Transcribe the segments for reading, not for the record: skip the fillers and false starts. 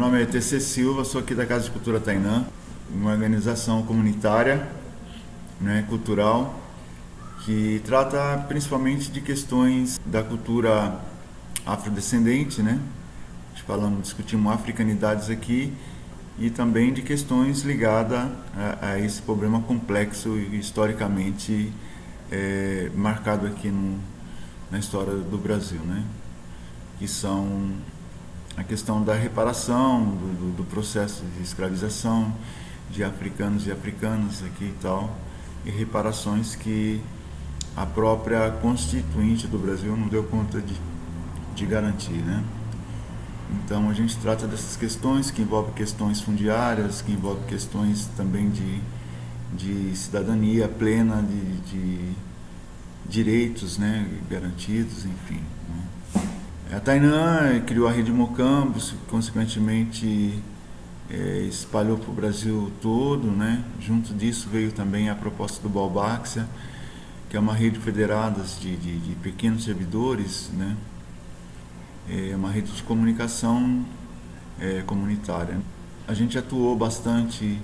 nome é TC Silva, sou aqui da Casa de Cultura Tainã, uma organização comunitária, né, cultural, que trata principalmente de questões da cultura afrodescendente, né? Discutimos africanidades aqui e também de questões ligadas a esse problema complexo e historicamente marcado aqui na história do Brasil, né? Que são a questão da reparação, do processo de escravização de africanos e africanas aqui e tal, e reparações que a própria Constituinte do Brasil não deu conta de garantir, né? Então a gente trata dessas questões que envolvem questões fundiárias, que envolvem questões também de cidadania plena, de direitos, né, garantidos, enfim, né? A Tainã criou a Rede Mocambos, consequentemente espalhou para o Brasil todo, né? Junto disso veio também a proposta do Balbáxia, que é uma rede federada de pequenos servidores, né? É uma rede de comunicação comunitária. A gente atuou bastante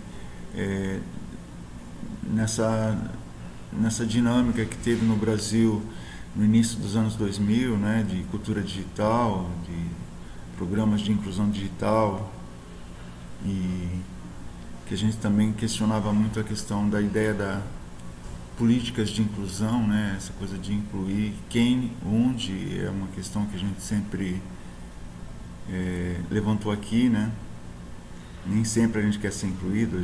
nessa dinâmica que teve no Brasil no início dos anos 2000, né, de cultura digital, de programas de inclusão digital, e que a gente também questionava muito a questão da ideia da políticas de inclusão, né, essa coisa de incluir quem, onde, é uma questão que a gente sempre levantou aqui, né? Nem sempre a gente quer ser incluído,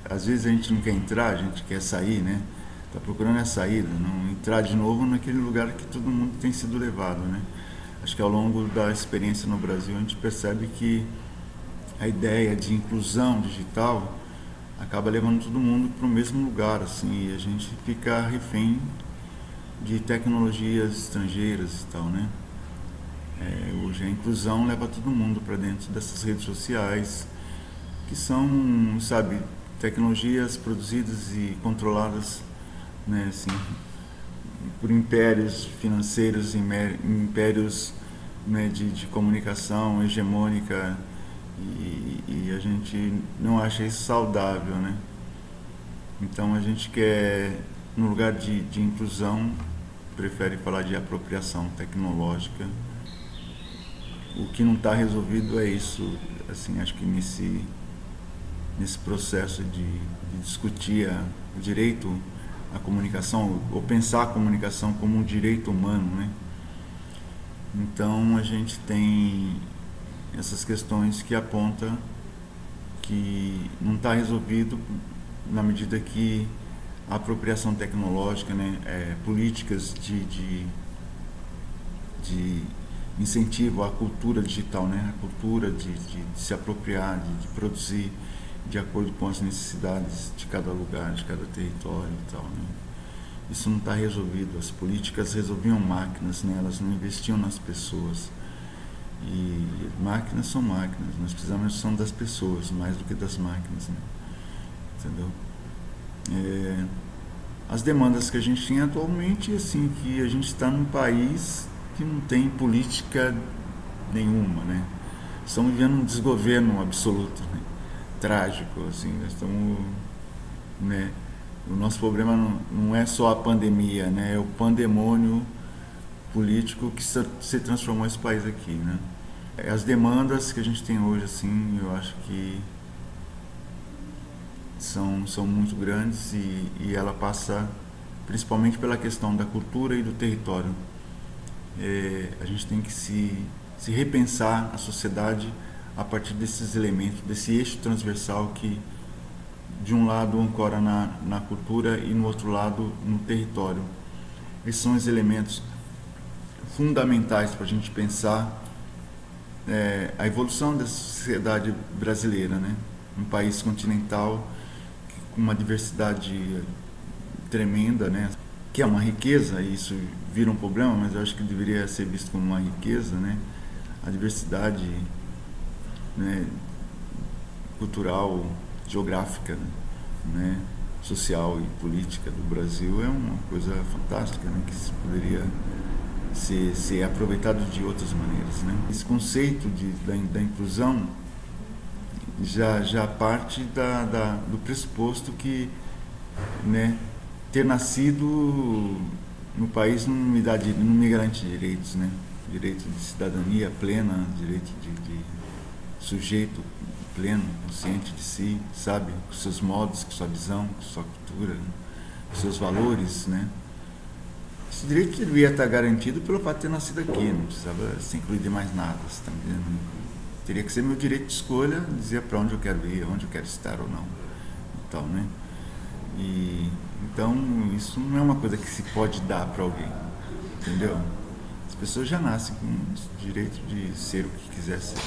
às vezes a gente não quer entrar, a gente quer sair, né? Está procurando a saída, não entrar de novo naquele lugar que todo mundo tem sido levado, né? Acho que ao longo da experiência no Brasil a gente percebe que a ideia de inclusão digital acaba levando todo mundo para o mesmo lugar, assim, e a gente fica refém de tecnologias estrangeiras e tal, né? Hoje a inclusão leva todo mundo para dentro dessas redes sociais, que são, sabe, tecnologias produzidas e controladas, né, assim, por impérios financeiros, impérios, né, de comunicação hegemônica, e a gente não acha isso saudável, né? Então a gente quer, no lugar de inclusão, prefere falar de apropriação tecnológica. O que não está resolvido é isso, assim, acho que nesse processo de discutir o direito à comunicação, ou pensar a comunicação como um direito humano, né? Então a gente tem essas questões que apontam que não está resolvido na medida que a apropriação tecnológica, né, políticas de incentivo à cultura digital, né, a cultura de se apropriar, de produzir de acordo com as necessidades de cada lugar, de cada território e tal, né? Isso não está resolvido. As políticas resolviam máquinas, né? Elas não investiam nas pessoas. E máquinas são máquinas, nós precisamos das pessoas mais do que das máquinas, né? Entendeu? As demandas que a gente tem atualmente, assim, que a gente está num país que não tem política nenhuma, né? Estamos vivendo um desgoverno absoluto, né? Trágico, assim, nós estamos, né? O nosso problema não é só a pandemia, né? É o pandemônio político que se transformou esse país aqui, né? As demandas que a gente tem hoje, assim, eu acho que são muito grandes, e ela passa principalmente pela questão da cultura e do território. A gente tem que se repensar a sociedade a partir desses elementos, desse eixo transversal que de um lado ancora na cultura e no outro lado no território. Esses são os elementos fundamentais para a gente pensar a evolução da sociedade brasileira, né? Um país continental com uma diversidade tremenda, né? Que é uma riqueza, e isso vira um problema, mas eu acho que deveria ser visto como uma riqueza, né? A diversidade, né, cultural, geográfica, né, social e política do Brasil é uma coisa fantástica, né, que se poderia ser aproveitado de outras maneiras, né. Esse conceito da inclusão já parte do pressuposto que, né, ter nascido no país não me garante direitos, né? Direito de cidadania plena, direito de sujeito pleno, consciente de si, sabe? Com seus modos, com sua visão, com sua cultura, né? Com seus valores, né? Esse direito devia estar garantido pelo fato de ter nascido aqui, não precisava ser incluído em mais nada, você tá entendendo? Teria que ser meu direito de escolha, dizer para onde eu quero ir, onde eu quero estar ou não, e tal, né? Então, isso não é uma coisa que se pode dar para alguém, entendeu? As pessoas já nascem com o direito de ser o que quiser ser,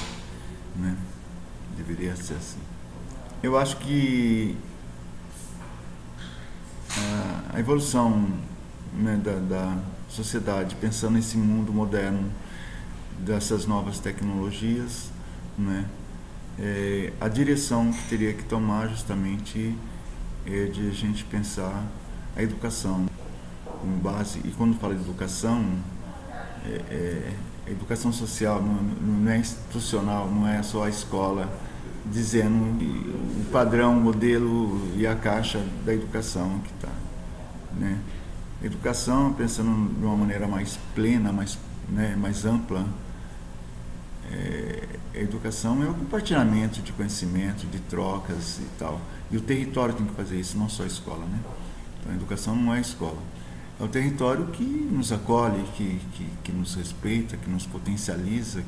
né? Deveria ser assim. Eu acho que a evolução, né, da sociedade, pensando nesse mundo moderno, dessas novas tecnologias, né, a direção que teria que tomar justamente é de a gente pensar a educação como base. E quando fala de educação, educação social, não é institucional, não é só a escola dizendo o padrão, o modelo e a caixa da educação que está, né? Educação, pensando de uma maneira mais plena, mais ampla, a educação é o compartilhamento de conhecimento, de trocas e tal. E o território tem que fazer isso, não só a escola, né? Então a educação não é a escola. É o território que nos acolhe, que nos respeita, que nos potencializa,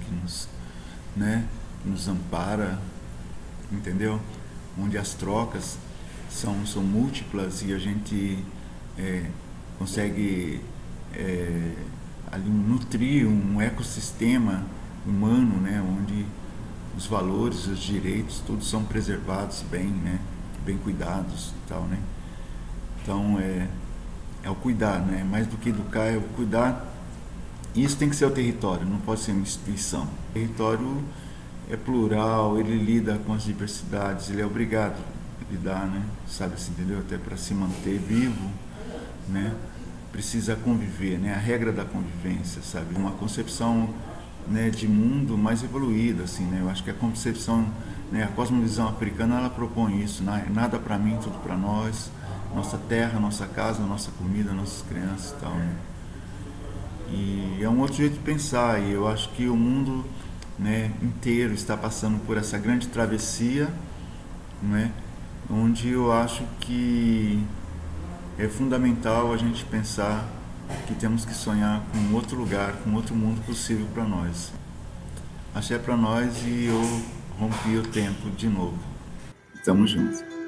né, que nos ampara, entendeu? Onde as trocas são múltiplas e a gente consegue ali nutrir um ecossistema humano, né, onde os valores, os direitos, todos são preservados bem, né, bem cuidados e tal, né? Então é o cuidar, né? Mais do que educar, é o cuidar. E isso tem que ser o território, não pode ser uma instituição. O território é plural, ele lida com as diversidades, ele é obrigado a lidar, né? Sabe assim, entendeu? Até para se manter vivo, né? Precisa conviver, né? A regra da convivência, sabe? Uma concepção, né, de mundo mais evoluída, assim, né? Eu acho que a concepção, né, a cosmovisão africana, ela propõe isso, né? Nada para mim, tudo para nós, nossa terra, nossa casa, nossa comida, nossas crianças e tal, né? E é um outro jeito de pensar, e eu acho que o mundo, né, inteiro está passando por essa grande travessia, né, onde eu acho que é fundamental a gente pensar que temos que sonhar com um outro lugar, com outro mundo possível para nós. Axé para nós e eu rompi o tempo de novo. Tamo junto.